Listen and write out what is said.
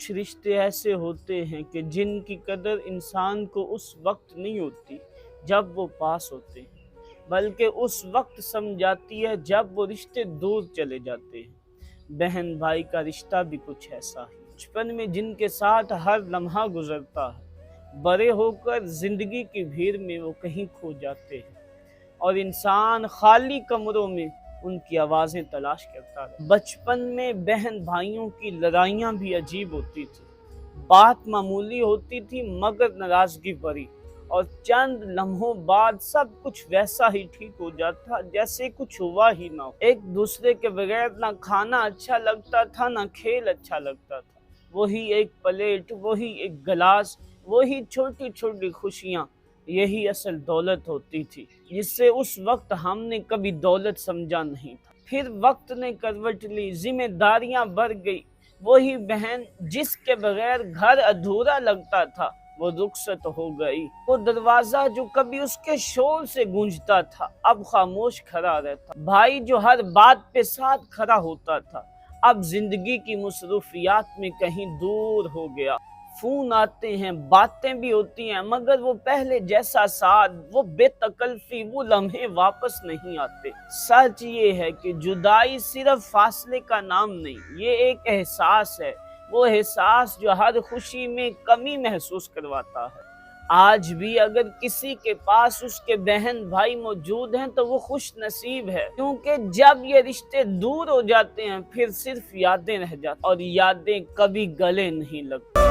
کچھ رشتے ایسے ہوتے ہیں کہ جن کی قدر انسان کو اس وقت نہیں ہوتی جب وہ پاس ہوتے ہیں، بلکہ اس وقت سمجھاتی ہے جب وہ رشتے دور چلے جاتے ہیں۔ بہن بھائی کا رشتہ بھی کچھ ایسا ہے، بچپن میں جن کے ساتھ ہر لمحہ گزرتا ہے، بڑے ہو کر زندگی کی بھیڑ میں وہ کہیں کھو جاتے ہیں اور انسان خالی کمروں میں ان کی آوازیں تلاش کرتا ہے۔ بچپن میں بہن بھائیوں کی لڑائیاں بھی عجیب ہوتی تھی، بات معمولی ہوتی تھی مگر ناراضگی بڑی، اور چند لمحوں بعد سب کچھ ویسا ہی ٹھیک ہو جاتا جیسے کچھ ہوا ہی نہ ہو۔ ایک دوسرے کے بغیر نہ کھانا اچھا لگتا تھا نہ کھیل اچھا لگتا تھا، وہی ایک پلیٹ، وہی ایک گلاس، وہی چھوٹی چھوٹی خوشیاں، یہی اصل دولت ہوتی تھی جس سے اس وقت ہم نے کبھی دولت سمجھا نہیں تھا۔ پھر وقت نے کروٹ لی، ذمہ داریاں بڑھ گئی، وہی بہن جس کے بغیر گھر ادھورا لگتا تھا وہ رخصت ہو گئی۔ وہ دروازہ جو کبھی اس کے شور سے گونجتا تھا اب خاموش کھڑا رہتا، بھائی جو ہر بات پہ ساتھ کھڑا ہوتا تھا اب زندگی کی مصروفیات میں کہیں دور ہو گیا۔ فون آتے ہیں، باتیں بھی ہوتی ہیں، مگر وہ پہلے جیسا ساتھ، وہ بے تکلفی، وہ لمحے واپس نہیں آتے۔ سچ یہ ہے کہ جدائی صرف فاصلے کا نام نہیں، یہ ایک احساس ہے، وہ احساس جو ہر خوشی میں کمی محسوس کرواتا ہے۔ آج بھی اگر کسی کے پاس اس کے بہن بھائی موجود ہیں تو وہ خوش نصیب ہے، کیونکہ جب یہ رشتے دور ہو جاتے ہیں پھر صرف یادیں رہ جاتی اور یادیں کبھی گلے نہیں لگتی۔